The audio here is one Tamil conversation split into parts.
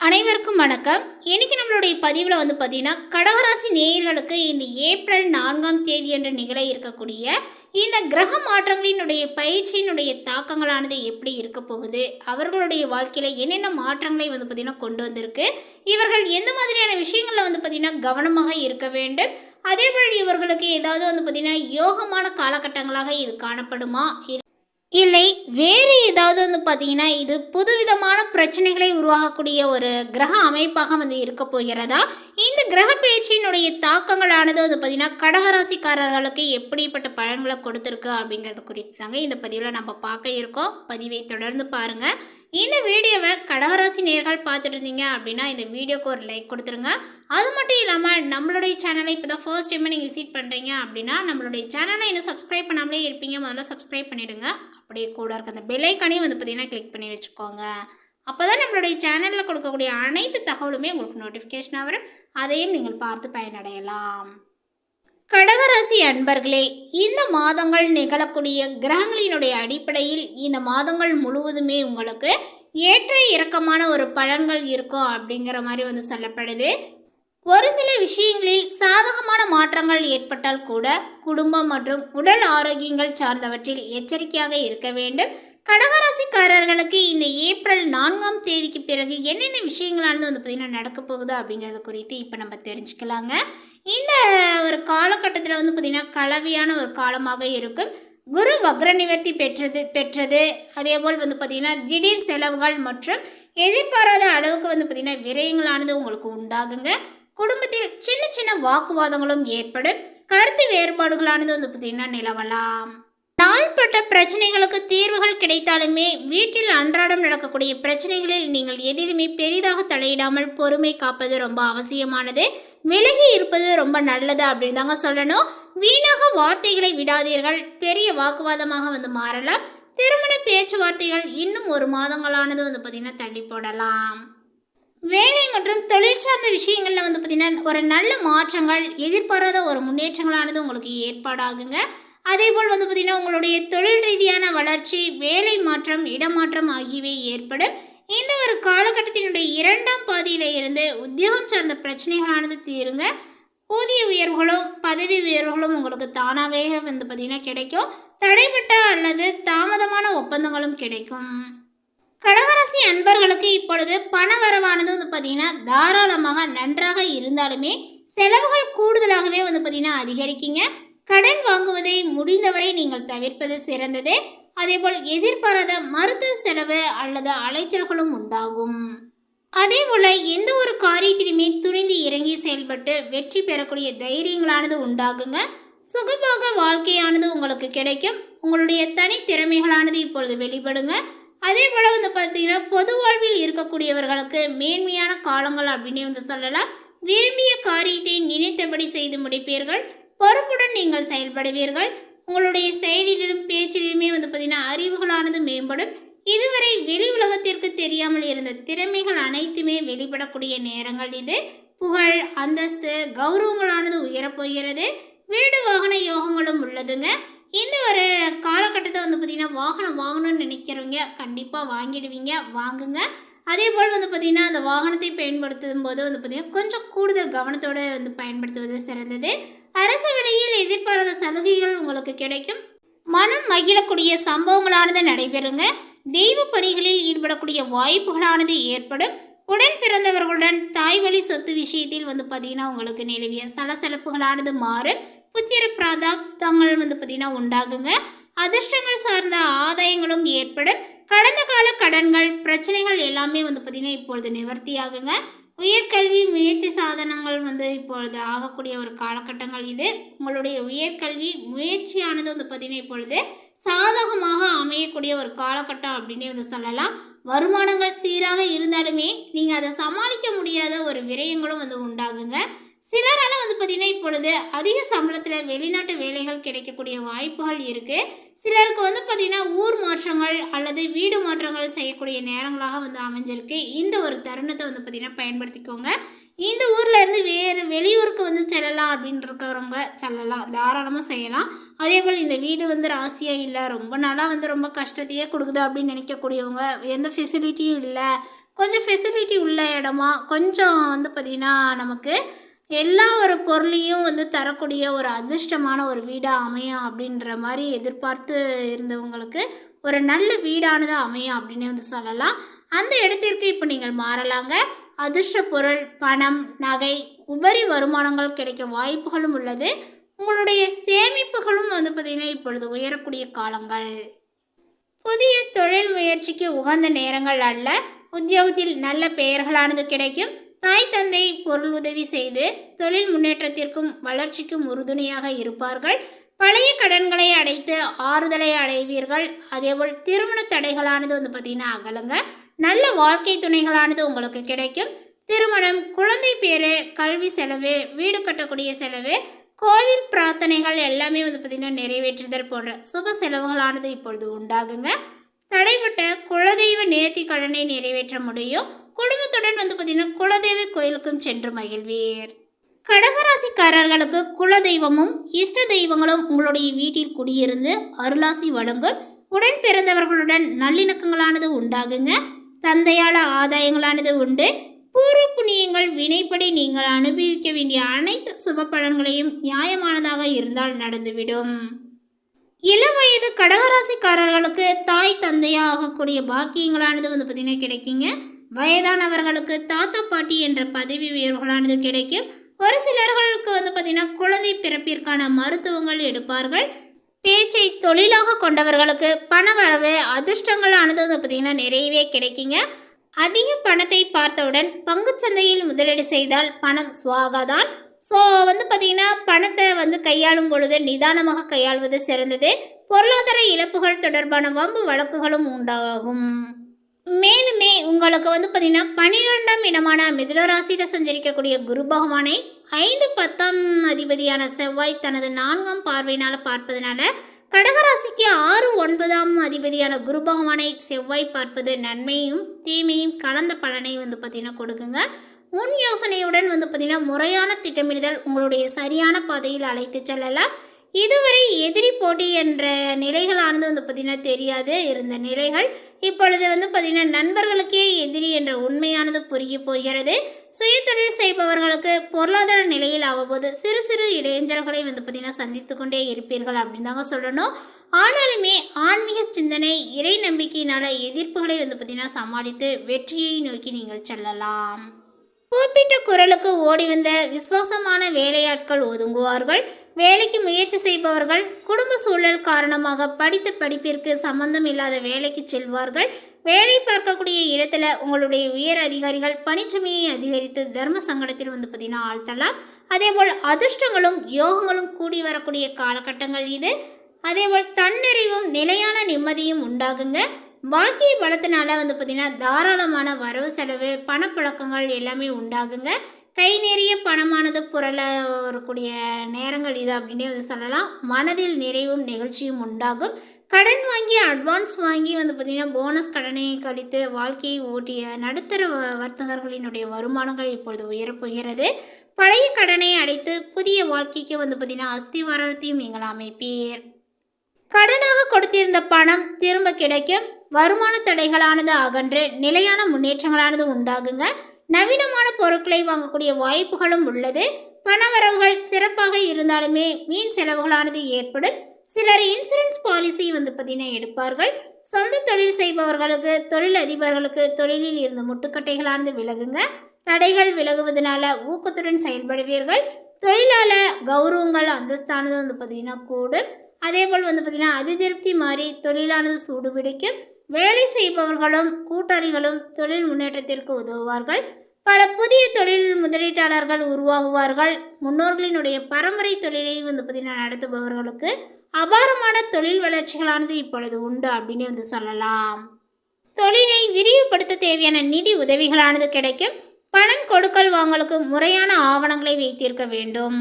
அனைவருக்கும் வணக்கம். இன்னைக்கு நம்மளுடைய பதிவில் பார்த்தீங்கன்னா கடகராசி நேயர்களுக்கு இந்த ஏப்ரல் 4ஆம் தேதி என்று நிகழ இருக்கக்கூடிய இந்த கிரக மாற்றங்களினுடைய பயிற்சியினுடைய தாக்கங்களானது எப்படி இருக்க போகுது, அவர்களுடைய வாழ்க்கையில் என்னென்ன மாற்றங்களை பார்த்தீங்கன்னா கொண்டு வந்திருக்கு, இவர்கள் எந்த மாதிரியான விஷயங்களில் பார்த்தீங்கன்னா கவனமாக இருக்க வேண்டும், அதேபோல் இவர்களுக்கு ஏதாவது பார்த்தீங்கன்னா யோகமான காலகட்டங்களாக இது காணப்படுமா, இல்லை வேறு ஏதாவது பார்த்தீங்கன்னா இது புதுவிதமான பிரச்சனைகளை உருவாகக்கூடிய ஒரு கிரக அமைப்பாக இருக்க போகிறதா, இந்த கிரக பயிற்சியினுடைய தாக்கங்களானது பார்த்தீங்கன்னா கடகராசிக்காரர்களுக்கு எப்படிப்பட்ட பலன்களை கொடுத்துருக்கு அப்படிங்கிறது குறித்து தாங்க இந்த பதிவில் நம்ம பார்க்க இருக்கோம். பதிவை தொடர்ந்து பாருங்கள். இந்த வீடியோவை கடகராசி நேர்கள் பார்த்துட்டு இருந்தீங்க அப்படின்னா இந்த வீடியோக்கு ஒரு லைக் கொடுத்துருங்க. அது மட்டும் இல்லாமல் நம்மளுடைய சேனலை இப்போ தான் ஃபர்ஸ்ட் டைம் நீங்கள் விசிட் பண்ணுறீங்க அப்படின்னா நம்மளுடைய சேனலை இன்னும் சப்ஸ்கிரைப் பண்ணாமலே இருப்பீங்க, முதல்ல சப்ஸ்கிரைப் பண்ணிவிடுங்க. அப்படியே கூட இருக்க அந்த பெல் ஐக்கானையும் பார்த்தீங்கன்னா கிளிக் பண்ணி வச்சுக்கோங்க. அப்போ தான் நம்மளுடைய சேனலில் கொடுக்கக்கூடிய அனைத்து தகவலுமே உங்களுக்கு நோட்டிஃபிகேஷனாக வரும், அதையும் நீங்கள் பார்த்து பயனடையலாம். கடகராசி அன்பர்களே, இந்த மாதங்கள் நிகழக்கூடிய கிரகங்களினுடைய அடிப்படையில் இந்த மாதங்கள் முழுவதுமே உங்களுக்கு ஏற்ற இறக்கமான ஒரு பலன்கள் இருக்கும் அப்படிங்கிற மாதிரி சொல்லப்படுது. ஒரு சில விஷயங்களில் சாதகமான மாற்றங்கள் ஏற்பட்டால் கூட குடும்பம் மற்றும் உடல் ஆரோக்கியங்கள் சார்ந்தவற்றில் எச்சரிக்கையாக இருக்க வேண்டும். கடகராசிக்காரர்களுக்கு இந்த ஏப்ரல் 4ஆம் தேதிக்கு பிறகு என்னென்ன விஷயங்களானது பார்த்தீங்கன்னா நடக்க போகுது அப்படிங்கிறது குறித்து இப்போ நம்ம தெரிஞ்சுக்கலாங்க. இந்த ஒரு காலகட்டத்தில் பார்த்தீங்கன்னா கலவையான ஒரு காலமாக இருக்கும். குரு வக்ர நிவர்த்தி பெற்றது அதேபோல் பார்த்தீங்கன்னா திடீர் செலவுகள் மற்றும் எதிர்பாராத அளவுக்கு பார்த்தீங்கன்னா விரயங்களானது உங்களுக்கு உண்டாகுங்க. குடும்பத்தில் சின்ன சின்ன வாக்குவாதங்களும் ஏற்படும். கருத்து வேறுபாடுகளானது பார்த்தீங்கன்னா நிலவலாம். நாள்பட்ட பிரச்சனைகளுக்கு தீர்வுகள் கிடைத்தாலுமே வீட்டில் அன்றாடம் நடக்கக்கூடிய பிரச்சனைகளில் நீங்கள் எதிலுமே பெரிதாக தலையிடாமல் பொறுமை காப்பது ரொம்ப அவசியமானது. விலகி இருப்பது ரொம்ப நல்லது அப்படின்னு தாங்க சொல்லணும். வீணாக வார்த்தைகளை விடாதீர்கள், பெரிய வாக்குவாதமாக மாறலாம். திருமண பேச்சுவார்த்தைகள் இன்னும் ஒரு மாதங்களானது பார்த்தீங்கன்னா தள்ளி போடலாம். வேலை மற்றும் தொழில் சார்ந்த விஷயங்களில் பார்த்தீங்கன்னா ஒரு நல்ல மாற்றங்கள், எதிர்பாராத ஒரு முன்னேற்றங்களானது உங்களுக்கு ஏற்பாடாகுங்க. அதேபோல் பார்த்தீங்கன்னா உங்களுடைய தொழில் ரீதியான வளர்ச்சி, வேலை மாற்றம், இடமாற்றம் ஆகியவை ஏற்படும். இந்த ஒரு காலகட்டத்தினுடைய 2ஆம் பாதியில இருந்து உத்தியோகம் சார்ந்த பிரச்சனைகளானது தீருங்க. ஊதிய உயர்வுகளும் பதவி உயர்வுகளும் உங்களுக்கு தானாகவே பார்த்தீங்கன்னா கிடைக்கும். தடைப்பட்ட அல்லது தாமதமான ஒப்பந்தங்களும் கிடைக்கும். கடகராசி அன்பர்களுக்கு இப்பொழுது பண வரவானது பார்த்தீங்கன்னா தாராளமாக நன்றாக இருந்தாலுமே செலவுகள் கூடுதலாகவே பார்த்தீங்கன்னா அதிகரிக்குங்க. கடன் வாங்குவதை முடிந்தவரை நீங்கள் தவிர்ப்பது சிறந்தது. அதேபோல் எதிர்பாராத மருத்துவ செலவு அல்லது அலைச்சல்களும் உண்டாகும். அதேபோல் எந்த ஒரு காரியத்திலுமே துணிந்து இறங்கி செயல்பட்டு வெற்றி பெறக்கூடிய தைரியங்களானது உண்டாகுங்க. சுகபோக வாழ்க்கையானது உங்களுக்கு கிடைக்கும். உங்களுடைய தனித்திறமைகளானது இப்பொழுது வெளிப்படுங்க. அதே போல் பார்த்தீங்கன்னா பொது வாழ்வில் இருக்கக்கூடியவர்களுக்கு மேன்மையான காலங்கள் அப்படின்னு சொல்லலாம். விரும்பிய காரியத்தை நினைத்தபடி செய்து முடிப்பீர்கள். பொறுப்புடன் நீங்கள் செயல்படுவீர்கள். உங்களுடைய செயலிலும் பேச்சிலுமே பார்த்தீங்கன்னா அறிவுகளானது மேம்படும். இதுவரை வெளி உலகத்திற்கு தெரியாமல் இருந்த திறமைகள் அனைத்துமே வெளிப்படக்கூடிய நேரங்கள் இது. புகழ், அந்தஸ்து, கௌரவங்களானது உயரப்போகிறது. வீடு வாகன யோகங்களும் உள்ளதுங்க. இந்த ஒரு காலகட்டத்தை பார்த்தீங்கன்னா வாகனம் வாங்கணும்னு நினைக்கிறவங்க கண்டிப்பாக வாங்கிடுவீங்க, வாங்குங்க. அதே போல் பார்த்தீங்கன்னா அந்த வாகனத்தை பயன்படுத்தும் போது பார்த்தீங்கன்னா கொஞ்சம் கூடுதல் கவனத்தோடு பயன்படுத்துவது சிறந்தது. அரசு வேலையில் எதிர்பாராத சலுகைகள் உங்களுக்கு கிடைக்கும். மனம் மகிழக்கூடிய சம்பவங்களானது நடைபெறுங்க. தெய்வ பணிகளில் ஈடுபடக்கூடிய வாய்ப்புகளானது ஏற்படும். உடன் பிறந்தவர்களுடன் தாய் வழி சொத்து விஷயத்தில் பார்த்தீங்கன்னா உங்களுக்கு நிலவிய சலசலப்புகளானது மாறும். புத்திர பிராதாப்தங்கள் பார்த்தீங்கன்னா உண்டாகுங்க. அதிர்ஷ்டங்கள் சார்ந்த ஆதாயங்களும் ஏற்படும். கடந்த கால கடன்கள், பிரச்சனைகள் எல்லாமே பார்த்தீங்கன்னா இப்பொழுது நிவர்த்தியாகுங்க. உயர்கல்வி முயற்சி சாதனங்கள் இப்பொழுது ஆகக்கூடிய ஒரு காலகட்டங்கள் இது. உங்களுடைய உயர்கல்வி முயற்சியானது பார்த்தீங்கன்னா இப்பொழுது சாதகமாக அமையக்கூடிய ஒரு காலகட்டம் அப்படின்னு சொல்லலாம். வருமானங்கள் சீராக இருந்தாலுமே நீங்கள் அதை சமாளிக்க முடியாத ஒரு விரயங்களும் உண்டாகுங்க. சிலரால் பார்த்தீங்கன்னா இப்பொழுது அதிக சம்பளத்தில் வெளிநாட்டு வேலைகள் கிடைக்கக்கூடிய வாய்ப்புகள் இருக்குது. சிலருக்கு பார்த்தீங்கன்னா ஊர் மாற்றங்கள் அல்லது வீடு மாற்றங்கள் செய்யக்கூடிய நேரங்களாக அமைஞ்சிருக்கு. இந்த ஒரு தருணத்தை பார்த்தீங்கன்னா பயன்படுத்திக்கோங்க. இந்த ஊரில் இருந்து வேறு வெளியூருக்கு செல்லலாம் அப்படின்னு இருக்கிறவங்க செல்லலாம், தாராளமாக செய்யலாம். அதே போல் இந்த வீடு ராசியாக இல்லை, ரொம்ப நாளாக ரொம்ப கஷ்டத்தையே கொடுக்குது அப்படின்னு நினைக்கக்கூடியவங்க, எந்த ஃபெசிலிட்டியும் இல்லை, கொஞ்சம் ஃபெசிலிட்டி உள்ள இடமா, கொஞ்சம் வந்து பார்த்திங்கன்னா நமக்கு எல்லா ஒரு பொருளையும் வந்து தரக்கூடிய ஒரு அதிர்ஷ்டமான ஒரு வீடாக அமையும் அப்படின்ற மாதிரி எதிர்பார்த்து இருந்தவங்களுக்கு ஒரு நல்ல வீடானது அமையும் அப்படின்னு வந்து சொல்லலாம். அந்த இடத்திற்கு இப்போ நீங்கள் மாறலாங்க. அதிர்ஷ்ட பொருள், பணம், நகை, உபரி வருமானங்கள் கிடைக்க வாய்ப்புகளும் உள்ளது. உங்களுடைய சேமிப்புகளும் வந்து பார்த்திங்கன்னா இப்பொழுது உயரக்கூடிய காலங்கள். புதிய தொழில் முயற்சிக்கு உகந்த நேரங்கள் அல்ல. உத்தியோகத்தில் நல்ல பெயர்களானது கிடைக்கும். தாய் தந்தை பொருள் உதவி செய்து தொழில் முன்னேற்றத்திற்கும் வளர்ச்சிக்கும் உறுதுணையாக இருப்பார்கள். பழைய கடன்களை அடைத்து ஆறுதலை அடைவீர்கள். அதேபோல் திருமண தடைகளானது வந்து பார்த்திங்கன்னா அகலுங்க. நல்ல வாழ்க்கை துணைகளானது உங்களுக்கு கிடைக்கும். திருமணம், குழந்தை பேரு, கல்வி செலவு, வீடு கட்டக்கூடிய செலவு, கோவில் பிரார்த்தனைகள் எல்லாமே வந்து பார்த்திங்கன்னா நிறைவேற்றுதல் போன்ற சுப செலவுகளானது இப்பொழுது உண்டாகுங்க. தடைப்பட்ட குலதெய்வ நேர்த்தி கடனை நிறைவேற்ற முடியும். குடும்பத்துடன் வந்து பார்த்திங்கன்னா குலதெய்வ கோயிலுக்கும் சென்று மகிழ்வீர். கடகராசிக்காரர்களுக்கு குலதெய்வமும் இஷ்ட தெய்வங்களும் உங்களுடைய வீட்டில் குடியிருந்து அருளாசி வழங்கும். உடன் பிறந்தவர்களுடன் நல்லிணக்கங்களானது உண்டாகுங்க. தந்தையால் ஆதாயங்களானது உண்டு. பூர்வ புண்ணியங்கள் வினைப்படி நீங்கள் அனுபவிக்க வேண்டிய அனைத்து சுப பலன்களையும் நியாயமானதாக இருந்தால் நடந்துவிடும். இளவயது கடகராசிக்காரர்களுக்கு தாய் தந்தையாக ஆகக்கூடிய பாக்கியங்களானது வந்து பார்த்திங்கன்னா கிடைக்குங்க. வயதானவர்களுக்கு தாத்தா பாட்டி என்ற பதவி உயர்வுகளானது கிடைக்கும். ஒரு சிலர்களுக்கு வந்து பார்த்திங்கன்னா குழந்தை பிறப்பிற்கான மருத்துவங்கள் எடுப்பார்கள். பேச்சை தொழிலாக கொண்டவர்களுக்கு பணவரவு அதிர்ஷ்டங்களானது வந்து பார்த்திங்கன்னா நிறையவே கிடைக்குங்க. அதிக பணத்தை பார்த்தவுடன் பங்குச்சந்தையில் முதலீடு செய்தால் பணம் சுவாகாதான். ஸோ வந்து பார்த்திங்கன்னா பணத்தை வந்து கையாளும் பொழுது நிதானமாக கையாள்வது சிறந்தது. பொருளாதார இழப்புகள் தொடர்பான வம்பு வழக்குகளும் உண்டாகும். மேலுமே உங்களுக்கு வந்து பார்த்திங்கன்னா 12ஆம் இடமான மிதுன ராசியில் சஞ்சரிக்கக்கூடிய குரு பகவானை 5-10ஆம் அதிபதியான செவ்வாய் தனது 4ஆம் பார்வையினால் பார்ப்பதனால கடகராசிக்கு 6-9ஆம் அதிபதியான குரு பகவானை செவ்வாய் பார்ப்பது நன்மையும் தீமையும் கலந்த பலனை வந்து பார்த்திங்கன்னா கொடுக்குங்க. முன் யோசனையுடன் வந்து பார்த்திங்கன்னா முறையான திட்டமிடுதல் உங்களுடைய சரியான பாதையில் அழைத்து செல்லலாம். இதுவரை எதிரி போட்டி என்ற நிலைகளானது வந்து பார்த்திங்கன்னா தெரியாது இருந்த நிலைகள் இப்பொழுது வந்து பார்த்திங்கன்னா நண்பர்களுக்கே எதிரி என்ற உண்மையானது புரிய போகிறது. சுயதொழில் செய்பவர்களுக்கு பொருளாதார நிலையில் அவ்வப்போது சிறு சிறு இடைஞ்சல்களை வந்து பார்த்திங்கன்னா சந்தித்து கொண்டே இருப்பீர்கள் அப்படின்னு தாங்க சொல்லணும். ஆனாலுமே ஆன்மீக சிந்தனை, இறை நம்பிக்கையினால எதிர்ப்புகளை வந்து பார்த்திங்கன்னா சமாளித்து வெற்றியை நோக்கி நீங்கள் செல்லலாம். கூப்பிட்ட குரலுக்கு ஓடி வந்த விசுவாசமான வேலையாட்கள் ஒதுங்குவார்கள். வேலைக்கு முயற்சி செய்பவர்கள் குடும்ப சூழல் காரணமாக படித்த படிப்பிற்கு சம்பந்தம் இல்லாத வேலைக்கு செல்வார்கள். வேலை பார்க்கக்கூடிய இடத்துல உங்களுடைய உயர் அதிகாரிகள் பணிச்சுமையை அதிகரித்து தர்ம சங்கடத்தில் வந்து பார்த்திங்கன்னா ஆழ்த்தலாம். அதேபோல் அதிர்ஷ்டங்களும் யோகங்களும் கூடி வரக்கூடிய காலகட்டங்கள் இது. அதேபோல் தன்னறிவும் நிலையான நிம்மதியும் உண்டாகுங்க. பாக்கிய பலத்தினால வந்து பார்த்திங்கன்னா தாராளமான வரவு செலவு பணப்புழக்கங்கள் எல்லாமே உண்டாகுங்க. கை நிறைய பணமானது புரள வரக்கூடிய நேரங்கள் இது அப்படின்னே வந்து சொல்லலாம். மனதில் நிறைவும் நிகழ்ச்சியும் உண்டாகும். கடன் வாங்கி அட்வான்ஸ் வாங்கி வந்து பார்த்திங்கன்னா போனஸ் கடனை கழித்து வாழ்க்கையை ஓட்டிய நடுத்தர வர்த்தகர்களினுடைய வருமானங்கள் இப்பொழுது உயரப்போகிறது. பழைய கடனை அடைத்து புதிய வாழ்க்கைக்கு வந்து பார்த்திங்கன்னா அஸ்திவாரத்தையும் நீங்கள் அமைப்பீர். கடனாக கொடுத்திருந்த பணம் திரும்ப கிடைக்கும். வருமான தடைகளானது அகன்று நிலையான முன்னேற்றங்களானது உண்டாகுங்க. நவீனமான பொருட்களை வாங்கக்கூடிய வாய்ப்புகளும் உள்ளது. பணவரவுகள் சிறப்பாக இருந்தாலுமே வீண் செலவுகளானது ஏற்படும். சிலர் இன்சூரன்ஸ் பாலிசி வந்து பார்த்திங்கன்னா எடுப்பார்கள். சொந்த தொழில் செய்பவர்களுக்கு தொழில் அதிபர்களுக்கு தொழிலில் இருந்த முட்டுக்கட்டைகளானது விலகுங்க. தடைகள் விலகுவதனால ஊக்கத்துடன் செயல்படுவீர்கள். தொழிலாள கௌரவங்கள் அந்தஸ்தானது வந்து பார்த்திங்கன்னா கூடும். அதேபோல் வந்து பார்த்திங்கன்னா அதிருப்தி மாறி தொழிலானது சூடுபிடிக்கும். வேலை செய்பவர்களும் கூட்டாளிகளும் தொழில் முன்னேற்றத்திற்கு உதவுவார்கள். பல புதிய தொழில் முதலீட்டாளர்கள் உருவாகுவார்கள். முன்னோர்களினுடைய பரம்பரை தொழிலை வந்து பார்த்திங்கன்னா நடத்துபவர்களுக்கு அபாரமான தொழில் வளர்ச்சிகளானது இப்பொழுது உண்டு அப்படின்னு வந்து சொல்லலாம். தொழிலை விரிவுபடுத்த தேவையான நிதி உதவிகளானது கிடைக்கும். பணம் கொடுக்கல் வாங்கலுக்கு முறையான ஆவணங்களை வைத்திருக்க வேண்டும்.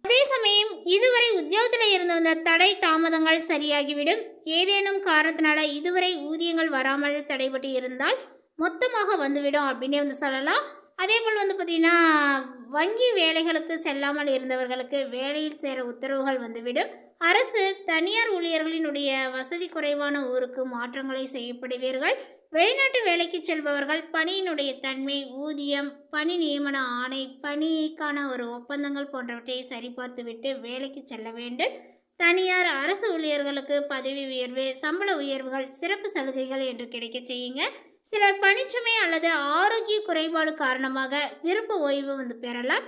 அதே சமயம் இதுவரை உத்தியோகத்தில் இருந்து வந்த தடை தாமதங்கள் சரியாகிவிடும். ஏதேனும் காரணத்தினால இதுவரை ஊதியங்கள் வராமல் தடைபட்டு இருந்தால் மொத்தமாக வந்துவிடும் அப்படின்னே வந்து சொல்லலாம். அதேபோல் வந்து பார்த்திங்கன்னா வங்கி வேலைகளுக்கு செல்லாமல் இருந்தவர்களுக்கு வேலையில் சேர உத்தரவுகள் வந்துவிடும். அரசு தனியார் ஊழியர்களினுடைய வசதி குறைவான ஊருக்கு மாற்றங்களை செய்யப்படுவீர்கள். வெளிநாட்டு வேலைக்கு செல்பவர்கள் பணியினுடைய தன்மை, ஊதியம், பணி நியமன ஆணை, பணிக்கான ஒரு ஒப்பந்தங்கள் போன்றவற்றை சரிபார்த்துவிட்டு வேலைக்கு செல்ல வேண்டும். தனியார், அரசு ஊழியர்களுக்கு பதவி உயர்வு, சம்பள உயர்வுகள், சிறப்பு சலுகைகள் என்று கிடைக்க செய்யுங்க. சிலர் பணிச்சுமை அல்லது ஆரோக்கிய குறைபாடு காரணமாக விருப்ப ஓய்வு பெறலாம்.